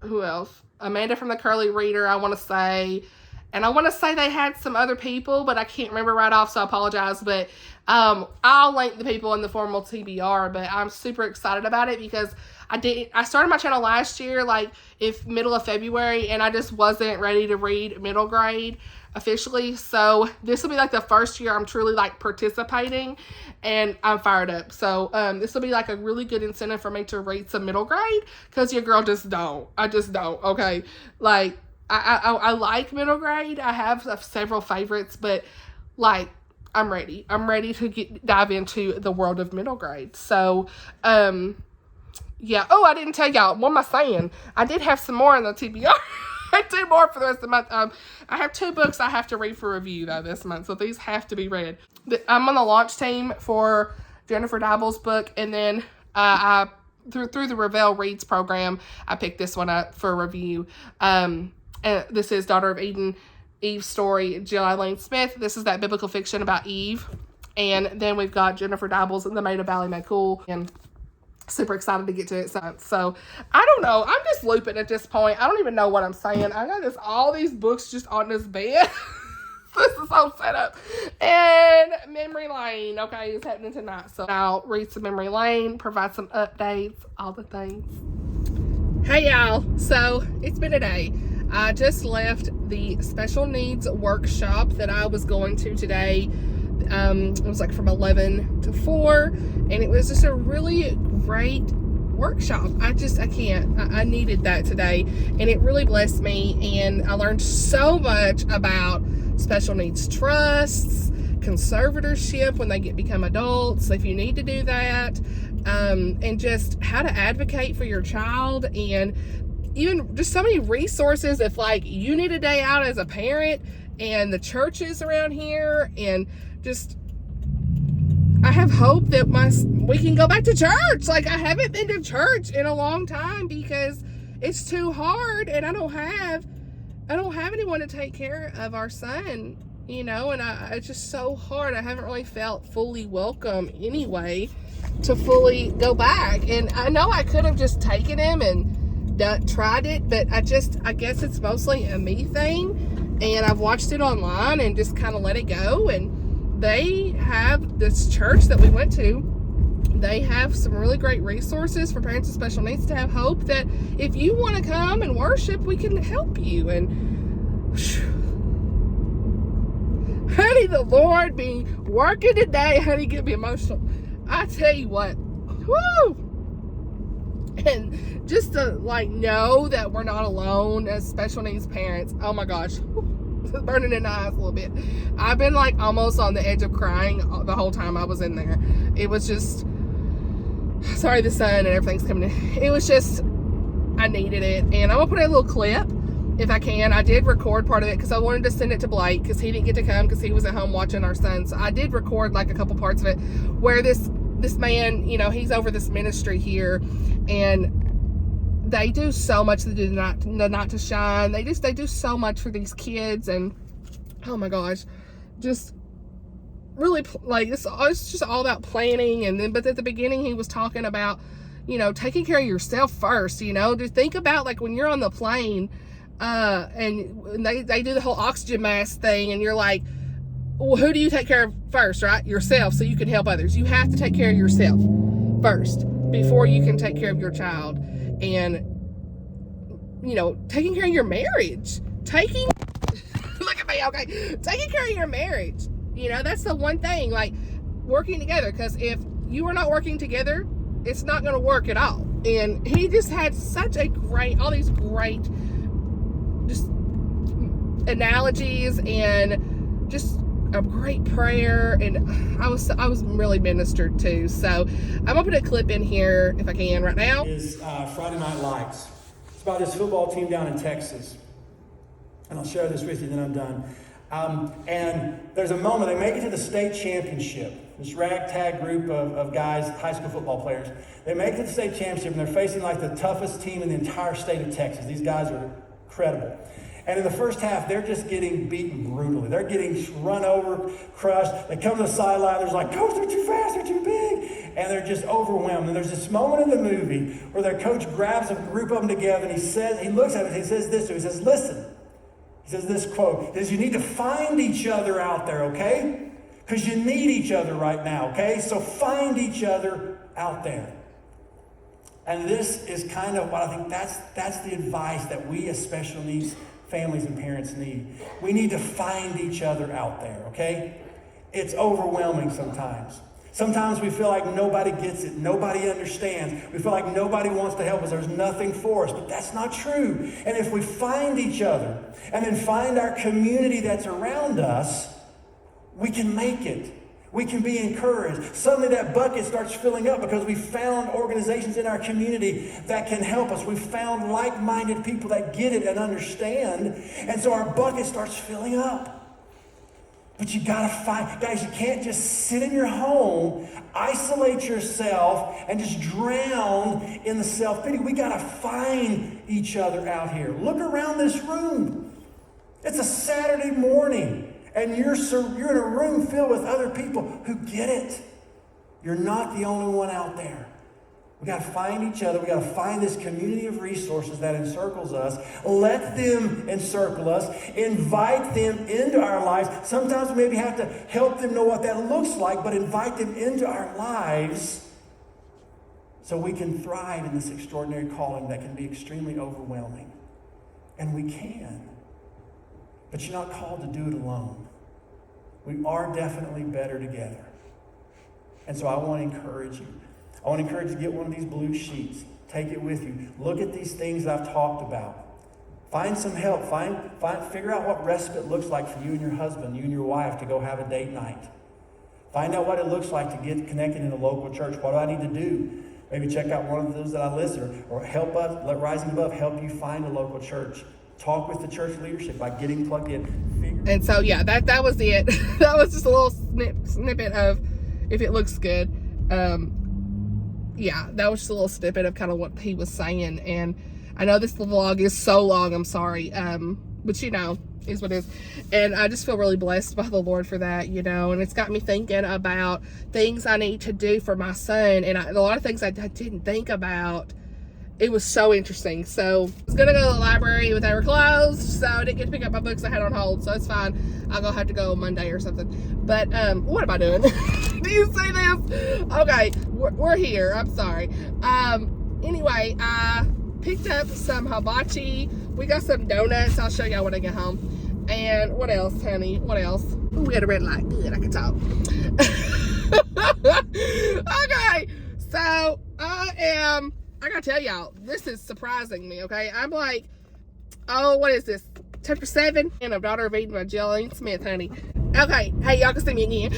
who else? Amanda from the Curly Reader, I want to say. And I want to say they had some other people, but I can't remember right off, so I apologize. But I'll link the people in the formal TBR. But I'm super excited about it because I started my channel last year, like middle of February, and I just wasn't ready to read middle grade officially. So this will be like the first year I'm truly like participating, and I'm fired up. So this will be like a really good incentive for me to read some middle grade because your girl just don't. I just don't. Okay, like I like middle grade. I have several favorites, but like I'm ready. I'm ready to dive into the world of middle grade. So yeah. Oh, I didn't tell y'all. What am I saying? I did have some more in the TBR. I have 2 more for the rest of the month. I have 2 books I have to read for review though this month, so these have to be read. I'm on the launch team for Jennifer Diebel's book, and then I through the Reveal Reads program, I picked this one up for review. And this is Daughter of Eden, Eve's story, Jill Eileen Smith. This is that biblical fiction about Eve. And then we've got Jennifer Diebel's The Maid of Bally Cool, and super excited to get to it. So I don't know. I'm just looping at this point. I don't even know what I'm saying. I got all these books just on this bed. This is all set up. And Memory Lane, okay, is happening tonight. So I'll read some Memory Lane, provide some updates, all the things. Hey y'all. So it's been a day. I just left the special needs workshop that I was going to today. It was like from 11 to 4, and it was just a really great workshop. I can't. I needed that today, and it really blessed me, and I learned so much about special needs trusts, conservatorship when they become adults, if you need to do that, and just how to advocate for your child, and even just so many resources if like you need a day out as a parent, and the churches around here, and just I have hope that we can go back to church. Like I haven't been to church in a long time because it's too hard, and I don't have anyone to take care of our son, you know, and it's just so hard. I haven't really felt fully welcome anyway to fully go back. And I know I could have just taken him and tried it, but I guess it's mostly a me thing, and I've watched it online and just kind of let it go. And they have this church that we went to, they have some really great resources for parents with special needs to have hope that if you want to come and worship, we can help you. And honey, the Lord be working today. Honey, get me emotional. I tell you what, whoo! And just to like know that we're not alone as special needs parents. Oh my gosh. It's burning in the eyes a little bit. I've been like almost on the edge of crying the whole time I was in there. It was just, sorry, the sun and everything's coming in. It was just, I needed it. And I'm gonna put a little clip if I can. I did record part of it because I wanted to send it to Blake because he didn't get to come because he was at home watching our son. So I did record like a couple parts of it where this man, you know, he's over this ministry here, and they do so much. They do not to shine. They do so much for these kids, and oh my gosh, just really like it's just all about planning. And then, but at the beginning, he was talking about, you know, taking care of yourself first. You know, to think about like when you're on the plane, and they do the whole oxygen mask thing, and you're like, well, who do you take care of first, right? Yourself, so you can help others. You have to take care of yourself first before you can take care of your child. And, you know, taking care of your marriage, look at me, okay. Taking care of your marriage. You know, that's the one thing, like, working together. Because if you are not working together, it's not going to work at all. And he just had such a great, all these great just analogies and just a great prayer, and I was really ministered to. So I'm gonna put a clip in here if I can right now. Is Friday Night Lights. It's about this football team down in Texas, and I'll share this with you, then I'm done. And there's a moment they make it to the state championship. This ragtag group of guys, high school football players, they make it to the state championship, and they're facing like the toughest team in the entire state of Texas. These guys are incredible. And in the first half, they're just getting beaten brutally. They're getting run over, crushed. They come to the sideline. They're like, coach, they're too fast, they're too big. And they're just overwhelmed. And there's this moment in the movie where their coach grabs a group of them together, and he looks at it, and he says this to him. He says, listen. He says this quote. He says, you need to find each other out there, okay? Because you need each other right now, okay? So find each other out there. And this is kind of what I think that's the advice that we as special needs families and parents need. We need to find each other out there, okay? It's overwhelming sometimes. Sometimes we feel like nobody gets it, nobody understands. We feel like nobody wants to help us. There's nothing for us, but that's not true. And if we find each other and then find our community that's around us, we can make it. We can be encouraged. Suddenly that bucket starts filling up because we found organizations in our community that can help us. We found like-minded people that get it and understand. And so our bucket starts filling up. But you gotta find, guys, you can't just sit in your home, isolate yourself, and just drown in the self-pity. We gotta find each other out here. Look around this room. It's a Saturday morning. And you're in a room filled with other people who get it. You're not the only one out there. We got to find each other. We got to find this community of resources that encircles us. Let them encircle us. Invite them into our lives. Sometimes we maybe have to help them know what that looks like, but invite them into our lives so we can thrive in this extraordinary calling that can be extremely overwhelming. And we can. But you're not called to do it alone. We are definitely better together. And so I want to encourage you. I want to encourage you to get one of these blue sheets. Take it with you. Look at these things that I've talked about. Find some help. Figure out what respite looks like for you and your husband, you and your wife to go have a date night. Find out what it looks like to get connected in a local church. What do I need to do? Maybe check out one of those that I listed, or help us, let Rising Above help you find a local church. Talk with the church leadership by getting plugged in. And so, yeah, that was it. That was just a little snippet of if it looks good. Yeah, that was just a little snippet of kind of what he was saying. And I know this vlog is so long, I'm sorry. But you know, is what it is. And I just feel really blessed by the Lord for that, you know. And it's got me thinking about things I need to do for my son. And a lot of things I didn't think about. It was so interesting. So I was gonna go to the library, but they were closed, so I didn't get to pick up my books I had on hold, so it's fine. I'll go have to go Monday or something. But what am I doing? Do you see this? Okay, we're here. I'm sorry. Anyway, I picked up some hibachi. We got some donuts. I'll show y'all when I get home. And what else, honey? What else? Ooh, we got a red light. Good, I can talk. Okay, so I gotta tell y'all, this is surprising me, okay? I'm like, oh, what is this? 10 for 7? And a daughter of Eden by Jillian Smith, honey. Okay, hey, y'all can see me again.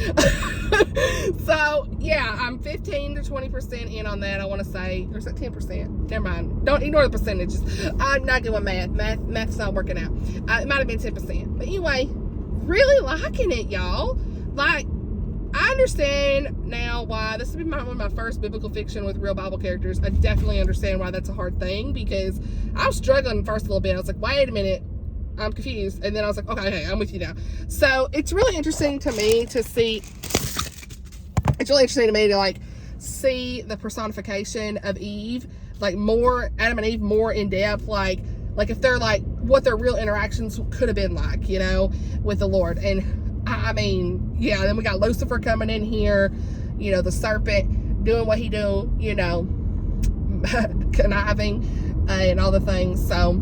So, yeah, I'm 15 to 20% in on that, I want to say. Or is that 10%? Never mind. Don't ignore the percentages. I'm not good with math. Math's not working out. It might have been 10%. But anyway, really liking it, y'all. Like, I understand now why this has been one of my first biblical fiction with real Bible characters. I definitely understand why that's a hard thing, because I was struggling first a little bit. I was like, wait a minute, I'm confused. And then I was like, okay, I'm with you now. So it's really interesting to me to see, like see the personification of Eve, like more, Adam and Eve more in depth, like if they're like what their real interactions could have been like, you know, with the Lord. And I mean, yeah, then we got Lucifer coming in here, you know, the serpent doing what he do, you know, conniving and all the things. So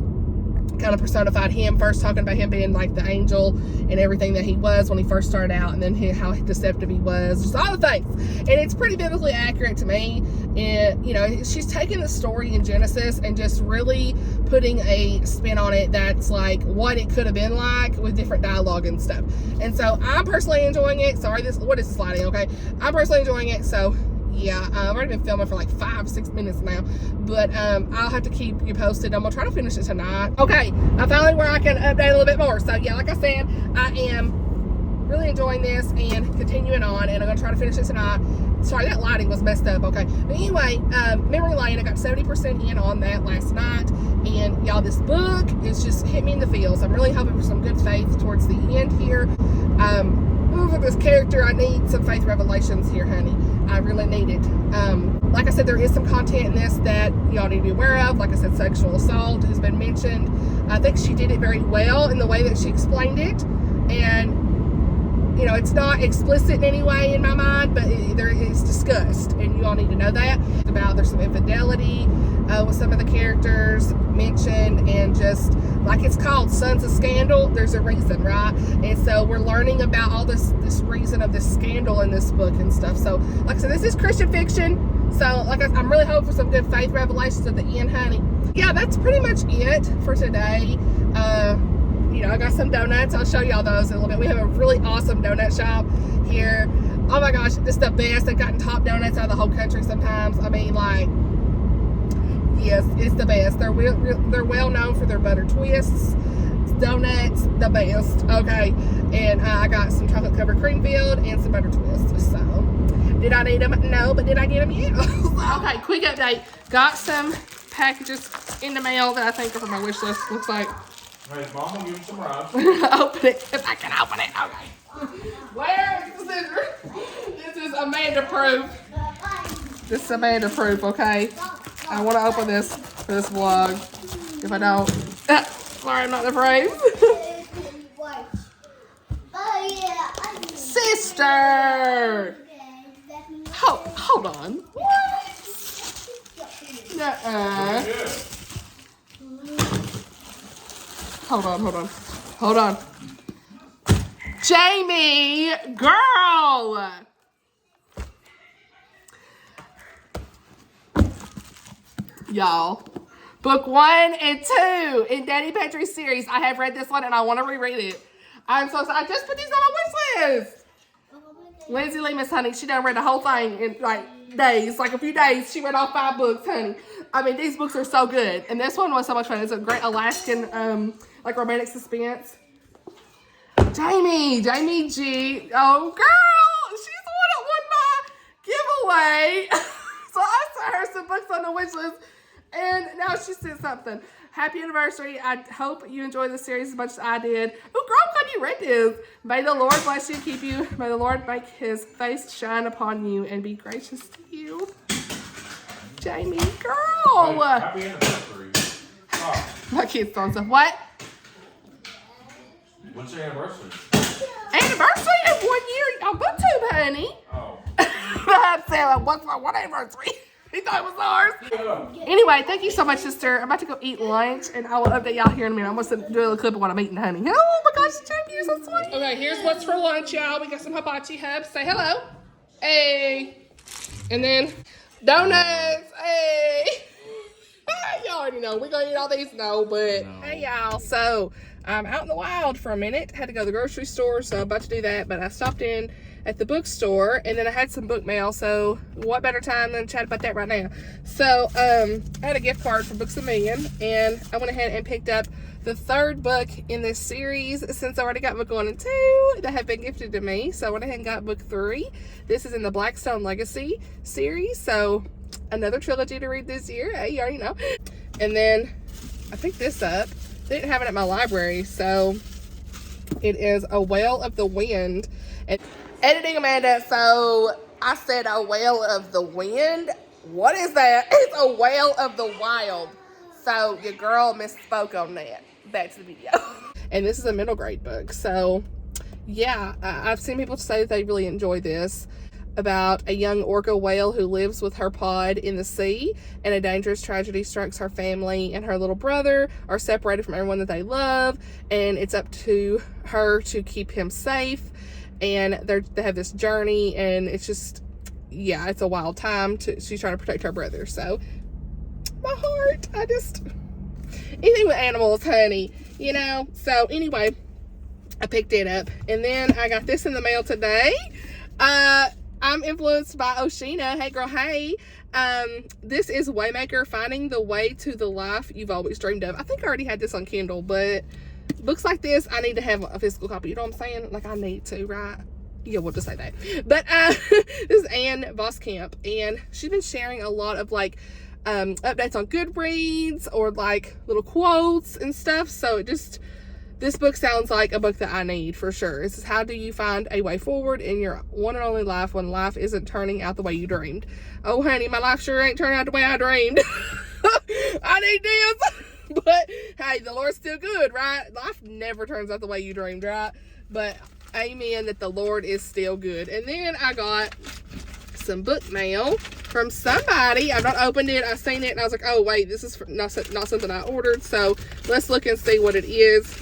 kind of personified him first, talking about him being like the angel and everything that he was when he first started out, and then how deceptive he was, just all the things. And it's pretty biblically accurate to me. And, you know, she's taking the story in Genesis and just really putting a spin on it that's like what it could have been like with different dialogue and stuff. And so I'm personally enjoying it. Sorry, what is sliding? Okay, I'm personally enjoying it. So yeah, I've already been filming for like 5-6 minutes now, but I'll have to keep you posted. I'm gonna try to finish it tonight. Okay, I'm finally where I can update a little bit more. So yeah, like I said, I am really enjoying this and continuing on, and I'm gonna try to finish it tonight. Sorry, that lighting was messed up. Okay, but anyway, Memory Lane, I got 70% in on that last night, and y'all, this book is just hit me in the feels. I'm really hoping for some good faith towards the end here. For this character, I need some faith revelations here, honey. I really need it. Like I said, there is some content in this that y'all need to be aware of. Like I said, sexual assault has been mentioned. I think she did it very well in the way that she explained it. And, you know, it's not explicit in any way in my mind, but there is discussed. And you all need to know that. There's some infidelity with some of the characters mentioned, and just like it's called Sons of Scandal, there's a reason, right? And so we're learning about all this reason of this scandal in this book and stuff. So like I said, this is Christian fiction, so like I'm really hoping for some good faith revelations at the end, honey. Yeah, that's pretty much it for today. You know, I got some donuts. I'll show y'all those in a little bit. We have a really awesome donut shop here. Oh my gosh, it's the best. They've gotten top donuts out of the whole country sometimes. I mean, like, yes, it's the best. They're well known for their butter twists, donuts, the best. Okay, and I got some chocolate covered cream filled and some butter twists. So, did I need them? No, but did I get them? Yeah. Okay, quick update. Got some packages in the mail that I think are for my wish list. Looks like. Hey, Mom will give you some rice. Open it if I can open it. Okay. Where is the scissors? This is Amanda proof. This is Amanda proof. Okay. I want to open this for this vlog. If I don't, sorry, I'm not the brave. Sister. Hold on. What? Nuh-uh. Hold on. Jamie, girl. Y'all, book 1 and 2 in Daddy Petry's series. I have read this one and I want to reread it. I'm so excited. I just put these on my wish list. Lindsay Lemus, honey, she done read the whole thing in like days, like a few days. She read all 5 books, honey. I mean, these books are so good. And this one was so much fun. It's a great Alaskan, like romantic suspense. Jamie G. Oh, girl, she's the one that won my giveaway. So I sent her some books on the wish list, and now she said something. Happy anniversary. I hope you enjoyed the series as much as I did. Oh, girl, I'm glad you read this. May the Lord bless you and keep you. May the Lord make his face shine upon you and be gracious to you. Jamie, girl. Hey, happy anniversary. Oh, My kid's throwing stuff. What? when's your anniversary? Anniversary of 1 year on BookTube, honey. Oh. I said, what's my one anniversary? He thought it was ours. Yeah. Anyway, thank you so much, sister. I'm about to go eat lunch, and I will update y'all here in a minute. I'm going to do a little clip of what I'm eating, honey. Oh my gosh, Jamie, you're so sweet. Okay, here's what's for lunch, y'all. We got some hibachi hubs. Say hello. Hey. And then donuts. Hey. Y'all already know. We're going to eat all these? No, but hey, y'all. So, I'm out in the wild for a minute. Had to go to the grocery store, so I'm about to do that. But I stopped in at the bookstore, and then I had some book mail, so what better time than to chat about that right now. So I had a gift card for Books A Million, and I went ahead and picked up the 3rd book in this series, since I already got book 1 and 2 that have been gifted to me. So I went ahead and got book 3. This is in the Blackstone Legacy series, so another trilogy to read this year. Hey, you already know. And then I picked this up. They didn't have it at my library, so it is A Whale of the Wind. And editing, Amanda, so I said A Whale of the Wind. What is that? It's A Whale of the Wild. So your girl misspoke on that. Back to the video. And this is a middle grade book. So yeah, I've seen people say that they really enjoy this. about a young orca whale who lives with her pod in the sea, and a dangerous tragedy strikes her family, and her little brother are separated from everyone that they love, and it's up to her to keep him safe. And they have this journey, and it's just, yeah, it's a wild time. She's trying to protect her brother. So my heart, anything with animals, honey, you know. So anyway, I picked it up, and then I got this in the mail today. I'm influenced by Oshina. Hey girl, hey. This is Waymaker, Finding the Way to the Life You've Always Dreamed of. I think I already had this on Kindle, but books like this, I need to have a physical copy. You know what I'm saying? Like, I need to, right? Yeah, we'll just say that. But this is Ann Voskamp, and she's been sharing a lot of like updates on Goodreads, or like little quotes and stuff. So this book sounds like a book that I need for sure. This is how do you find a way forward in your one and only life when life isn't turning out the way you dreamed. Oh honey, my life sure ain't turning out the way I dreamed. I need this. But hey, the Lord's still good, right? Life never turns out the way you dreamed, right? But amen that the Lord is still good. And then I got some book mail from somebody. I've not opened it. I seen it and I was like, oh wait, this is not something I ordered. So let's look and see what it is.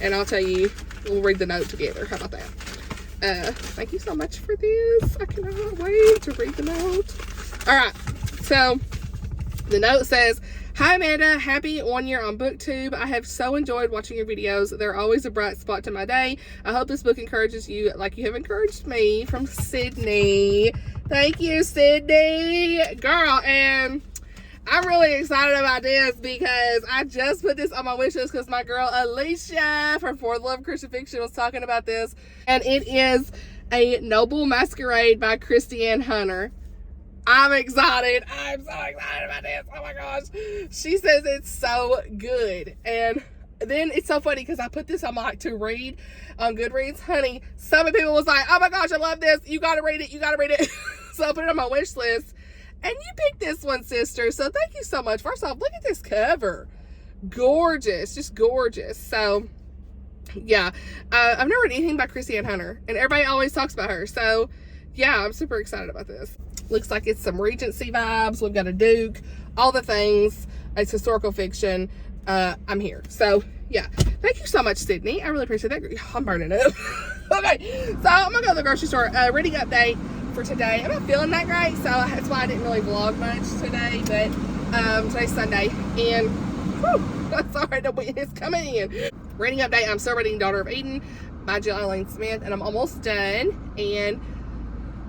And I'll tell you, we'll read the note together. How about that? Thank you so much for this. I cannot wait to read the note. All right. So the note says, hi Amanda, happy 1 year on BookTube. I have so enjoyed watching your videos. They're always a bright spot to my day. I hope this book encourages you like you have encouraged me. From Sydney. Thank you, Sydney. Girl, and I'm really excited about this because I just put this on my wish list because my girl Alicia from For the Love of Christian Fiction was talking about this. And it is A Noble Masquerade by Christiane Hunter. I'm excited. I'm so excited about this. Oh my gosh. She says it's so good. And then it's so funny because I put this on my to read on Goodreads. Honey, so many people was like, oh my gosh, I love this. You got to read it. You got to read it. So I put it on my wish list. And you picked this one, sister. So thank you so much. First off, look at this cover. Gorgeous. Just gorgeous. So, yeah. I've never read anything by Christiane Hunter. And everybody always talks about her. So, yeah, I'm super excited about this. Looks like it's some Regency vibes. We've got a Duke. All the things. It's historical fiction. I'm here. So, yeah. Thank you so much, Sydney. I really appreciate that. I'm burning up. Okay. So, I'm going to go to the grocery store. Reading update for today. I'm not feeling that great, so that's why I didn't really vlog much today, but today's Sunday, and whew, sorry, the wind is coming in. Reading update, I'm still reading Daughter of Eden by Jill Smith, and I'm almost done, and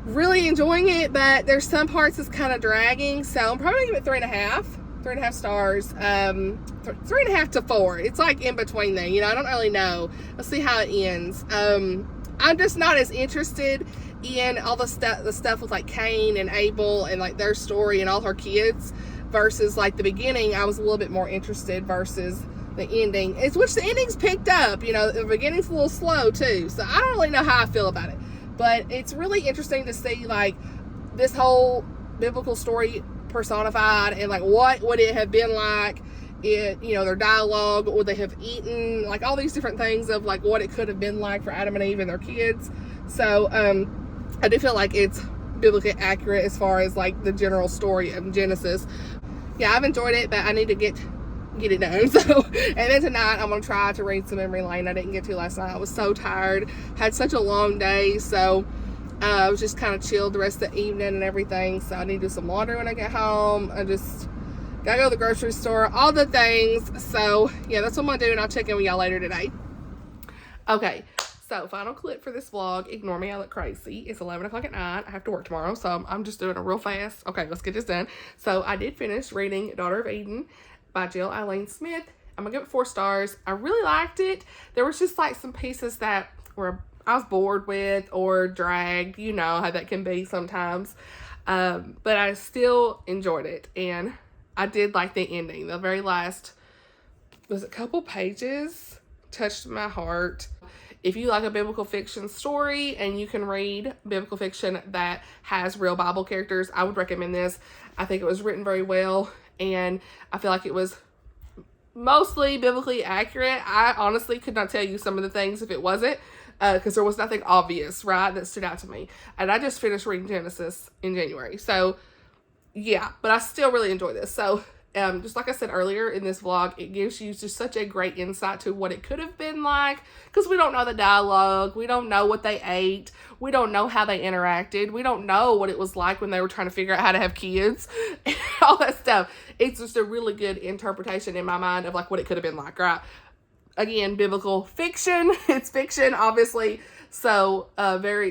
really enjoying it, but there's some parts that's kind of dragging, so I'm probably gonna give it 3.5 stars, 3.5 to 4. It's like in between there, you know, I don't really know. Let's see how it ends. I'm just not as interested in all the stuff with like Cain and Abel and like their story and all her kids versus like the beginning. I was a little bit more interested versus the ending. It's which the ending's picked up, you know, the beginning's a little slow too. So I don't really know how I feel about it, but it's really interesting to see like this whole biblical story personified and like what would it have been like it, you know, their dialogue, would they have eaten, like all these different things of like what it could have been like for Adam and Eve and their kids. So I do feel like it's biblically accurate as far as like the general story of Genesis. Yeah, I've enjoyed it, but I need to get it done. So, and then tonight I'm gonna try to read some Memory Lane. I didn't get to last night. I was so tired, had such a long day, so I was just kind of chilled the rest of the evening and everything. So I need to do some laundry when I get home. I just gotta go to the grocery store, all the things. So yeah, that's what I'm gonna do, and I'll check in with y'all later today. Okay. So, final clip for this vlog. Ignore me, I look crazy. It's 11 o'clock at night. I have to work tomorrow, so I'm just doing it real fast. Okay, let's get this done. So, I did finish reading Daughter of Eden by Jill Smith. I'm gonna give it 4 stars. I really liked it. There was just like some pieces that were I was bored with or dragged. You know how that can be sometimes. But I still enjoyed it, and I did like the ending. The very last was a couple pages touched my heart. If you like a biblical fiction story and you can read biblical fiction that has real Bible characters, I would recommend this. I think it was written very well, and I feel like it was mostly biblically accurate. I honestly could not tell you some of the things if it wasn't. because there was nothing obvious, right, that stood out to me. And I just finished reading Genesis in January. So, yeah, but I still really enjoy this. So, just like I said earlier in this vlog, it gives you just such a great insight to what it could have been like, because we don't know the dialogue, we don't know what they ate, we don't know how they interacted, we don't know what it was like when they were trying to figure out how to have kids, and all that stuff. It's just a really good interpretation in my mind of like what it could have been like, right? Again, biblical fiction. It's fiction, obviously. So,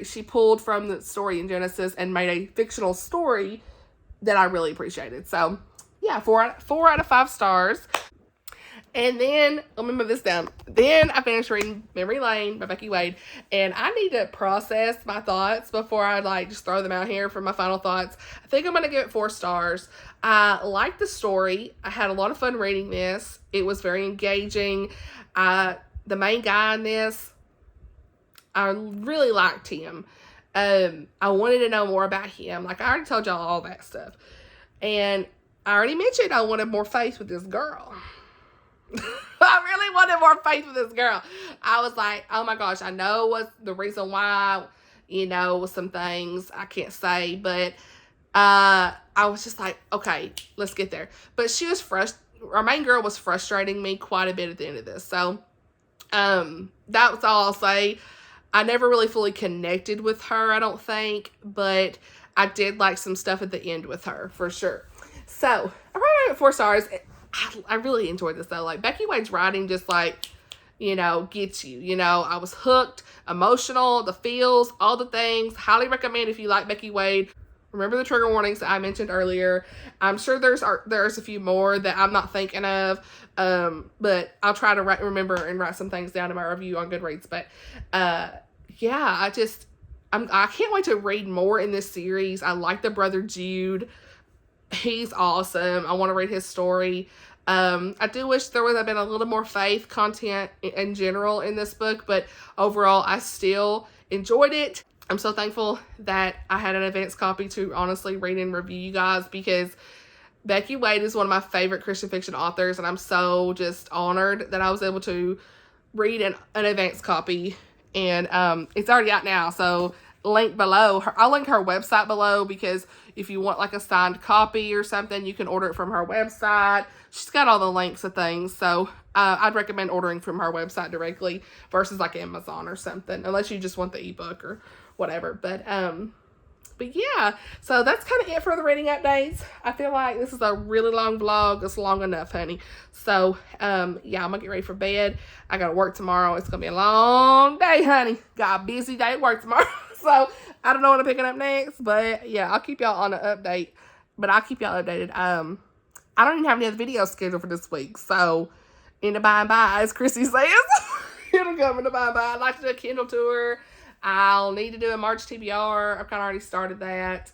she pulled from the story in Genesis and made a fictional story that I really appreciated. So, yeah, 4 out of 5 stars. And then, let me move this down. Then I finished reading Memory Lane by Becky Wade. And I need to process my thoughts before I like just throw them out here for my final thoughts. I think I'm going to give it 4 stars. I liked the story. I had a lot of fun reading this. It was very engaging. The main guy in this, I really liked him. I wanted to know more about him. Like, I already told y'all all that stuff. And I already mentioned I wanted more faith with this girl. I really wanted more faith with this girl. I was like, oh my gosh, I know what's the reason why, some things I can't say, but I was just like, okay, let's get there. But she was our main girl was frustrating me quite a bit at the end of this. So, that was all I'll say. I never really fully connected with her, I don't think, but I did like some stuff at the end with her, for sure. So, I rated it 4 stars. I really enjoyed this, though. Like, Becky Wade's writing just, like, gets you. I was hooked, emotional, the feels, all the things. Highly recommend if you like Becky Wade. Remember the trigger warnings that I mentioned earlier. I'm sure there's a few more that I'm not thinking of, but I'll try to remember and write some things down in my review on Goodreads. But, yeah, I can't wait to read more in this series. I like the brother Jude. He's awesome. I want to read his story. I do wish there would have been a little more faith content in general in this book, but overall, I still enjoyed it. I'm so thankful that I had an advanced copy to honestly read and review you guys, because Becky Wade is one of my favorite Christian fiction authors, and I'm so just honored that I was able to read an advanced copy, and it's already out now, so link below. I'll link her website below, because if you want like a signed copy or something, you can order it from her website. She's got all the links of things, so I'd recommend ordering from her website directly versus like Amazon or something, unless you just want the ebook or whatever. But yeah, so that's kind of it for the reading updates. I feel like this is a really long vlog. It's long enough, honey. So yeah, I'm gonna get ready for bed. I gotta work tomorrow. It's gonna be a long day, honey. Got a busy day at work tomorrow. So I don't know what I'm picking up next, but yeah, I'll keep y'all on an update. But I'll keep y'all updated. I don't even have any other videos scheduled for this week, so in the by and by, as Chrissy says, it'll come in the by and by. I'd like to do a Kindle tour. I'll need to do a March TBR. I've kind of already started that.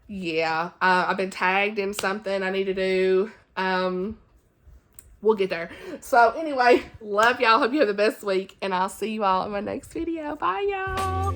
Yeah, I've been tagged in something I need to do. We'll get there. So anyway, love y'all. Hope you have the best week, and I'll see you all in my next video. Bye, y'all.